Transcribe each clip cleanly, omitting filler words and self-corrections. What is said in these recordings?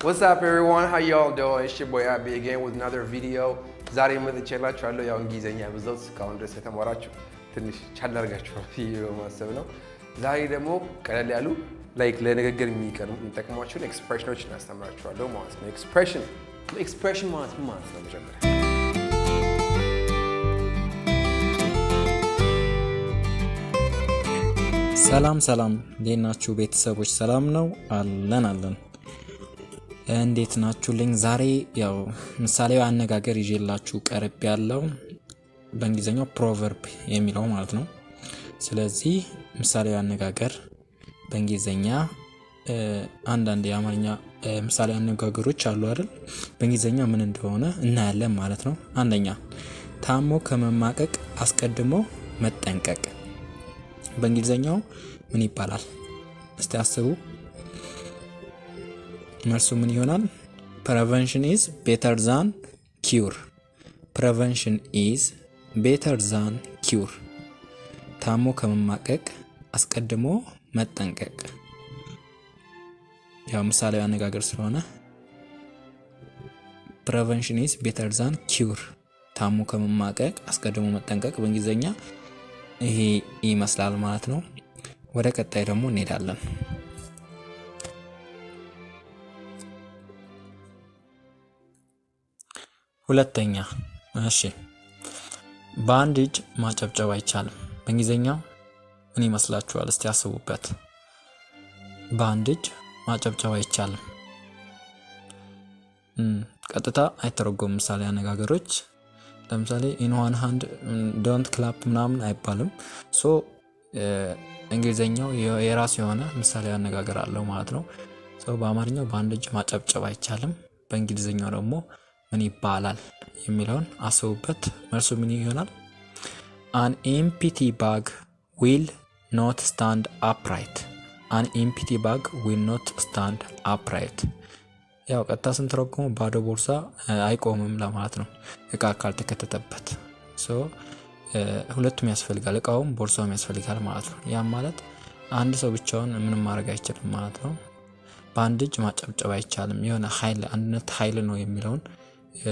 What's up everyone? How y'all doing? It's your boy Abby again with another video. ዛሬ መጥቼላችኋለሁ። ያው እንግሊዘኛ ብዙ እስካሁን ድረስ የተማራችሁ ትንሽ ቻል አድርጋችኋል ብዬ በማሰብ ነው። ዛሬ ደግሞ ቀለል ያሉ ላይክ ለንግግር የሚጠቅሟችሁን ኤክስፕሬሽኖች እናስተምራችኋለሁ ማለት ነው። ኤክስፕሬሽን ማለት ምን ማለት ነው? መጀመሪያ ሰላም እንዴት ናችሁ ቤተሰቦች? ሰላም ነው አለን። እንዴት ናችሁልኝ? ዛሬ ያው ምሳሌያዊ አነጋገር ይዤላችሁ ቀርብ ያለው በእንግሊዘኛው ፕሮቨርብ የሚለው ማለት ነው። ስለዚህ ምሳሌያዊ አነጋገር በእንግሊዘኛ አንዳንድ የአማርኛ ምሳሌያዊ አነጋገሮች አሉ አይደል? በእንግሊዘኛ ምን እንደሆነ እናያለን ማለት ነው። አንደኛ ታሞ ከመማቀቅ አስቀድሞ መጠንቀቅ። በእንግሊዘኛው ምን ይባላል? እስቲ አስቡ። መልሱ ምን ይሆናል? Prevention is better than cure. Prevention is better than cure. ታሞ ከመማቀቅ አስቀድሞ መጠንቀቅ። ያው ምሳሌያዊ አነጋገር ስለሆነ Prevention is better than cure. ታሞ ከመማቀቅ አስቀድሞ መጠንቀቅ በእንግሊዘኛ ይሄ ይመስላል ማለት ነው። ወደ ቀጣይ ደግሞ እንሄዳለን። ሁለተኛ እሺ፣ በአንድ እጅ ማጨብጨብ አይቻልም። በእንግሊዘኛው ምን ይመስላችኋል? እስቲ አስቡበት። በአንድ እጅ ማጨብጨብ አይቻልም። ቀጥታ አይተረጎም። ምሳሌ አነጋገሮች ለምሳሌ in one hand don't clap ምናምን አይባልም። ሶ እንግሊዘኛው የራሱ የሆነ ምሳሌ አነጋገር አለው ማለት ነው። ሶ በአማርኛው በአንድ እጅ ማጨብጨብ አይቻልም፣ በእንግሊዘኛው ደግሞ ምን ይባላል የሚለውን አስቡበት። መልሱ ምን ይሆናል? an empty bag will not stand upright. an empty bag will not stand upright. ያው ቀጥታ ስንተረጉመው ባዶ ቦርሳ አይቆምም ለማለት ነው፣ እቃ ካልተከተተበት። ሶ ሁለቱም ያስፈልጋል፣ እቃውም ቦርሳውም ያስፈልጋል ማለት ነው። ያም ማለት አንድ ሰው ብቻውን ምንም ማድረግ አይችልም ማለት ነው። በአንድ እጅ ማጨብጨብ አይቻልም፣ የሆነ ኃይል አንድነት ኃይል ነው የሚለውን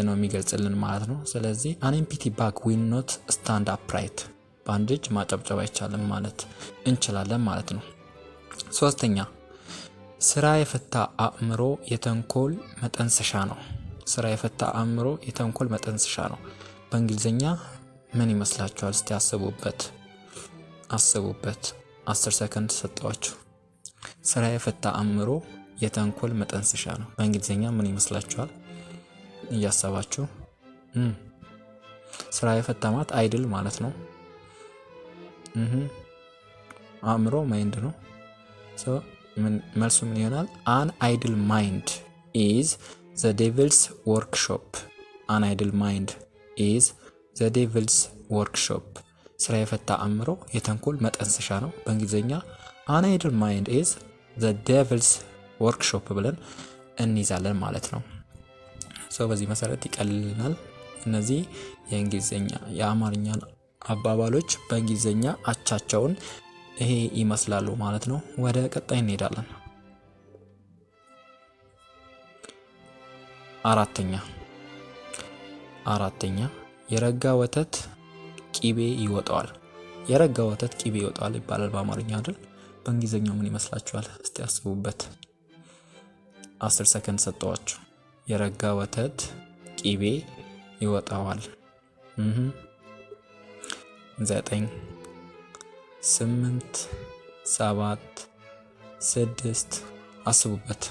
ነው የሚገልጽልን ማለት ነው። ስለዚህ an empty bag will not stand upright፣ በአንድ እጅ ማጨብጨብ አይቻልም ማለት እንችላለን ማለት ነው። ሶስተኛ ስራ የፈታ አእምሮ የተንኮል መጠንሰሻ ነው። ስራ የፈታ አእምሮ የተንኮል መጠንሰሻ ነው። በእንግሊዘኛ ምን ይመስላችኋል? እስቲ አስቡበት። 10 ሰከንድ ሰጣችሁ። ስራ የፈታ አእምሮ የተንኮል መጠንሰሻ ነው። በእንግሊዘኛ ምን ይመስላችኋል? እያሰባችሁ ስራ የፈታ ማለት አይድል ማለት ነው። አእምሮ ማይንድ ነው። ሶ መልሱ ምን ይሆናል? an idle mind is the devil's workshop. an idle mind is the devil's workshop. ስራ የፈታ አእምሮ የተንኮል መጠንሰሻ ነው። በእንግሊዘኛ an idle mind is the devil's workshop ብለን እንይዛለን ማለት ነው። ሶ በዚህ መሰረት ይቀልልናል። እነዚህ የእንግሊዘኛ የአማርኛን አባባሎች በእንግሊዘኛ አቻቸውን ይሄ ይመስላሉ ማለት ነው። ወደ ቀጣይ እንሄዳለን። አራተኛ የረጋ ወተት ቂቤ ይወጣዋል። የረጋ ወተት ቂቤ ይወጣዋል ይባላል በአማርኛ አይደል? በእንግሊዘኛው ምን ይመስላችኋል? እስቲ አስቡበት። 10 ሰከንድ ሰጠዋችሁ። የረጋ ወተት ቂቤ ይወጣዋል። 9 8 7 6 አስቡበት።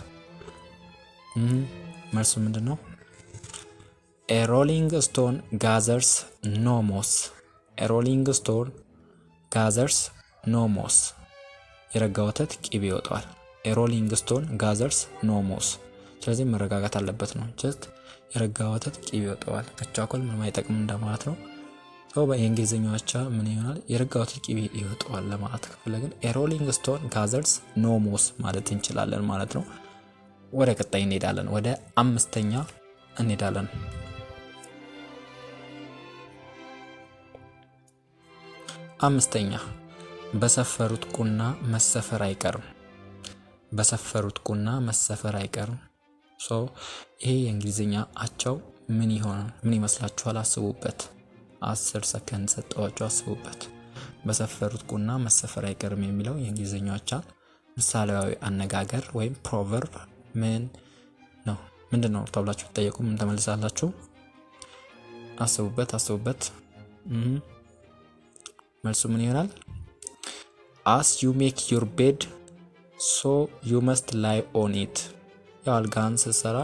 መልሱ ምንድነው? a rolling stone gathers no moss. a rolling stone gathers no moss. የረጋ ወተት ቂቤ ይወጣዋል። a rolling stone gathers no moss። ስለዚህ መረጋጋት አለበት ነው። ጀስት የረጋ ወተት ቂቤ ይወጣዋል። መቻኮል ምንም አይጠቅም እንደማለት ነው። ሶ በእንግሊዘኛው አቻ ምን ይሆናል? የረጋ ወተት ቂቤ ይወጣዋል ለማለት ከፈለግን a rolling stone gathers no moss ማለት እንችላለን ማለት ነው። ወደ ቀጣይ እንሄዳለን። ወደ አምስተኛ እንሄዳለን። አምስተኛ በሰፈሩት ቁና መሰፈር አይቀርም። በሰፈሩት ቁና መሰፈር አይቀርም። ሶ ይሄ የእንግሊዝኛ አቻው ምን ይሆናል? ምን ይመስላችኋል? አስቡበት። 10 ሰከንድ ሰጠዋችሁ፣ አስቡበት። በሰፈሩት ቁና መሰፈር አይቀርም የሚለው የእንግሊዝኛው አቻ ምሳሌያዊ አነጋገር ወይም ፕሮቨርብ ምን ነው? ምንድን ነው ተብላችሁ ብትጠየቁ ምን ተመልሳላችሁ? አስቡበት። መልሱ ምን ይሆናል? as you make your bed so you must lie on it። ያው አልጋህን ስትሰራ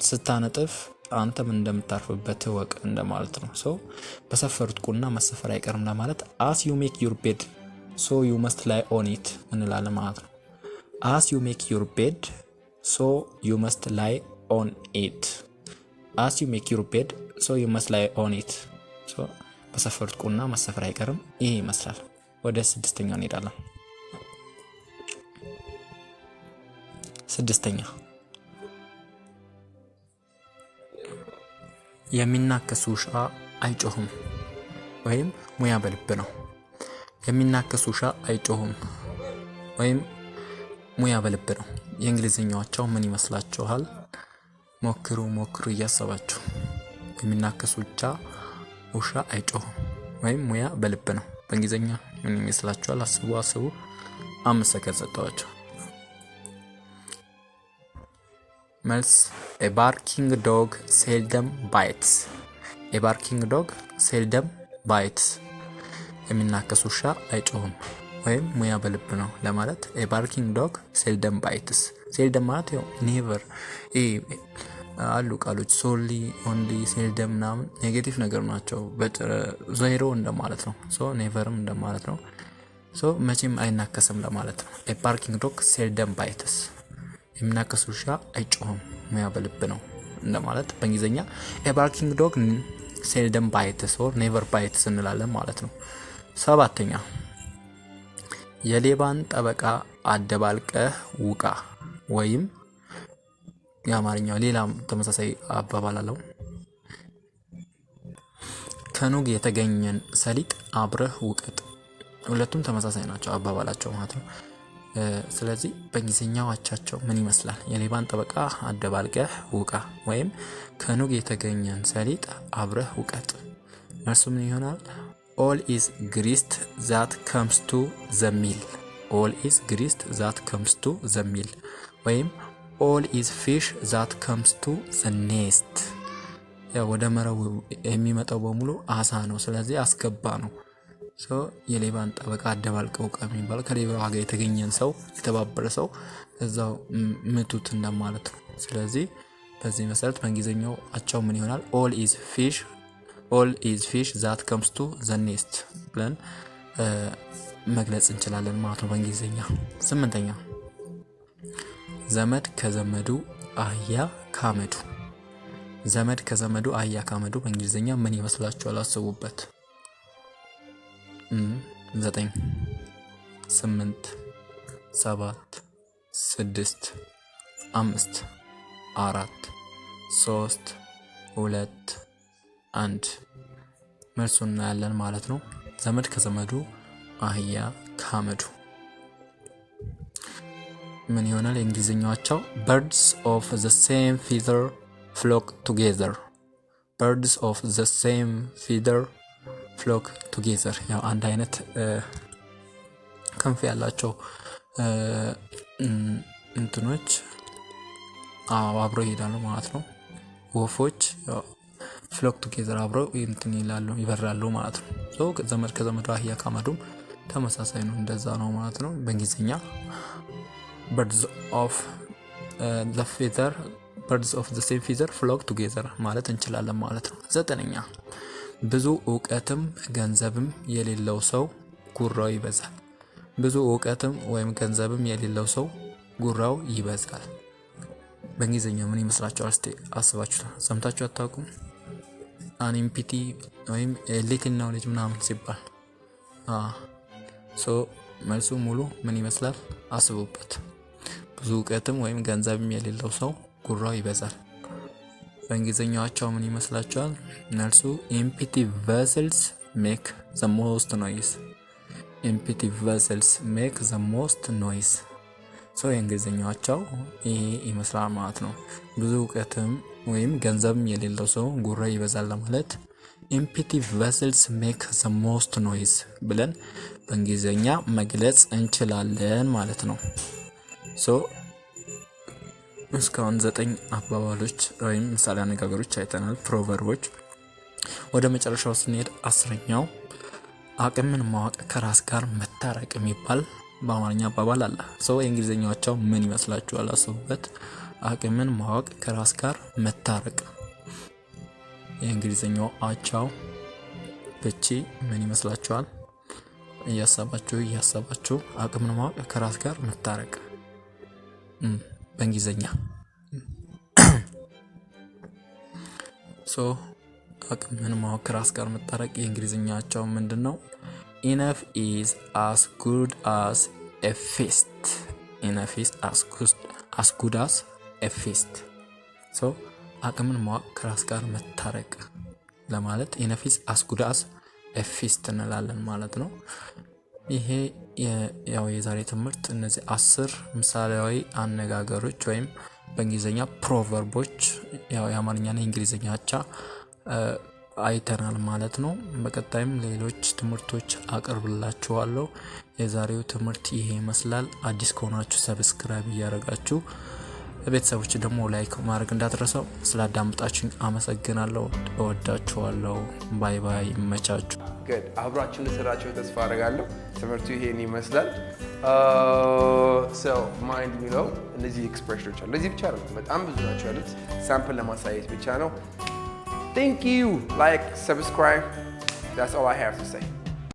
ስታነጥፍ አንተም እንደምታርፍበት እወቅ እንደማለት ነው። ሶ በሰፈሩት ቁና መሰፈር አይቀርም ለማለት as you make your bed so you must lie on it እንላለን ማለት ነው። as you make your bed so you must lie on it as you make your bed so you must lie on it። ሶ በሰፈሩት ቁና መሰፈር አይቀርም። ይሄ ይመስላል። ወደ ስድስተኛው እንሄዳለን። ስድስተኛ የሚናከስ ውሻ አይጮህም ወይም ሙያ በልብ ነው። የሚናከስ ውሻ አይጮህም ወይም ሙያ በልብ ነው። የእንግሊዝኛዎቻው ምን ይመስላችኋል? ሞክሩ እያሰባችሁ። የሚናከስ ውሻ አይጮህም ወይም ሙያ በልብ ነው። በእንግሊዝኛ ምን ይመስላችኋል? አስቡ። 5 ሰከንድ ሰጠዋቸው። መልስ a barking dog seldom bites። a barking dog seldom bites። የሚናከስ ውሻ አይጮህም ወይም ሙያ በልብ ነው ለማለት a barking dog seldom bites። seldom ማለት ያው never አሉ ቃሎች ሶሊ ኦንሊ ሴልደም ምናምን ኔጌቲቭ ነገር ናቸው። ዜሮ እንደማለት ነው። ሶ ኔቨርም እንደማለት ነው። ሶ መቼም አይናከስም ለማለት ነው። a barking dog seldom bites። የሚናከስ ውሻ አይጮህም ሙያ በልብ ነው እንደማለት በእንግሊዝኛ a barking dog seldom bites or never bites እንላለን ማለት ነው። ሰባተኛ የሌባን ጠበቃ አደባልቀህ ውቃ ወይም የአማርኛው ሌላም ተመሳሳይ አባባል አለው። ከኑግ የተገኘን ሰሊጥ አብረህ ውቀጥ። ሁለቱም ተመሳሳይ ናቸው አባባላቸው ማለት ነው። ስለዚህ በእንግሊዝኛው አቻቸው ምን ይመስላል? የሌባን ጠበቃ አደባልቀህ ውቃ ወይም ከኑግ የተገኘን ሰሊጥ አብረህ ውቀጥ። መልሱ ምን ይሆናል? all is grist that comes to the mill። all is grist that comes to the mill ወይም all is fish that comes to the nest። ያው ወደ መረቡ የሚመጣው በሙሉ አሳ ነው። ስለዚህ አስገባ ነው። ሶ የሌባን ጠበቃ አደባልቀው ውቃ የሚባለው ከሌባው ጋር የተገኘን ሰው የተባበረ ሰው እዛው ምቱት እንደማለት ነው። ስለዚህ በዚህ መሰረት በእንግሊዝኛው አቻው ምን ይሆናል? all is fish that comes to the nest ብለን መግለጽ እንችላለን ማለት ነው በእንግሊዝኛ። ስምንተኛ ዘመድ ከዘመዱ አህያ ካመዱ። ዘመድ ከዘመዱ አህያ ካመዱ በእንግሊዝኛ ምን ይመስላችኋል? አስቡበት። 9 8 7 6 5 4 3 2 1 መልሱን እናያለን ማለት ነው። ዘመድ ከዘመዱ አህያ ካመዱ ምን ይሆናል? የእንግሊዝኛዎቻው birds of the same feather flock together። birds of the same feather flock together ያው አንድ አይነት ክንፍ ያላቸው እንትኖች አብረው ይሄዳሉ ማለት ነው። ወፎች ፍሎክ ቱጌዘር አብረው እንትን ይላሉ ይበራሉ ማለት ነው። ሶ ዘመድ ከዘመዱ አህያ ካመዱም ተመሳሳይ ነው፣ እንደዛ ነው ማለት ነው። በእንግሊዝኛ birds of the same feather flock together ማለት እንችላለን ማለት ነው። 9ኛ ብዙ እውቀትም ገንዘብም የሌለው ሰው ጉራው ይበዛል። ብዙ እውቀትም ወይም ገንዘብም የሌለው ሰው ጉራው ይበዛል። በእንግሊዝኛ ምን ይመስላችኋል? እስቲ አስባችሁ ሰምታችሁ አታውቁም? አንኢምፒቲ ወይም ሊትል ኖሌጅ ምናምን ሲባል ሶ መልሱ ሙሉ ምን ይመስላል? አስቡበት። ብዙ እውቀትም ወይም ገንዘብም የሌለው ሰው ጉራው ይበዛል። በእንግሊዝኛቸው ምን ይመስላችኋል? መልሱ empty vessels make the most noise። empty vessels make the most noise። የእንግሊዝኛቸው ይሄ ይመስላል ማለት ነው። ብዙ እውቀትም ወይም ገንዘብም የሌለው ሰው ጉራ ይበዛል ለማለት ኤምፕቲ ቬስልስ ሜክ ዘ ሞስት ኖይዝ ብለን በእንግሊዝኛ መግለጽ እንችላለን ማለት ነው። እስካሁን 9 አባባሎች ወይም ምሳሌ አነጋገሮች አይተናል፣ ፕሮቨርቦች። ወደ መጨረሻው ስንሄድ 10ኛው አቅምን ማወቅ ከራስ ጋር መታረቅ የሚባል በአማርኛ አባባል አለ። የእንግሊዝኛቸው ምን ይመስላችኋል? አስቡበት። አቅምን ማወቅ ከራስ ጋር መታረቅ፣ የእንግሊዝኛው አቻው ፍቺ ምን ይመስላችኋል? እያሰባችሁ አቅምን ማወቅ ከራስ ጋር መታረቅ በእንግሊዝኛ አቅምን ማወቅ ከራስ ጋር መታረቅ የእንግሊዝኛቸው ምንድነው? Enough is as good as a feast. Enough is as good as a feast. አቅምን ማወቅ ከራስ ጋር መታረቅ ለማለት enough is as good as a feast እንላለን ማለት ነው። ይሄ ያው የዛሬ ትምህርት እነዚህ 10 ምሳሌያዊ አነጋገሮች ወይም በእንግሊዝኛ ፕሮቨርቦች ያው የአማርኛና የእንግሊዝኛ አቻ አይተናል ማለት ነው። በቀጣይም ሌሎች ትምህርቶች አቀርብላችኋለሁ። የዛሬው ትምህርት ይሄ ይመስላል። አዲስ ከሆናችሁ ሰብስክራይብ እያደረጋችሁ ቤተሰቦች ደግሞ ላይክ ማድረግ እንዳትረሳው። ስላዳመጣችሁኝ አመሰግናለሁ። እወዳችኋለሁ። ባይ ባይ። ይመቻችሁ። አብራችሁን ልሰራችሁ ተስፋ አደርጋለሁ። ትምህርቱ ይሄን ይመስላል። ማይንድ የሚለው እነዚህ ኤክስፕሬሽኖች አሉ። ለዚህ ብቻ ነው፣ በጣም ብዙ ናቸው ያሉት። ሳምፕል ለማሳየት ብቻ ነው። Thank you. Like, subscribe. That's all I have to say.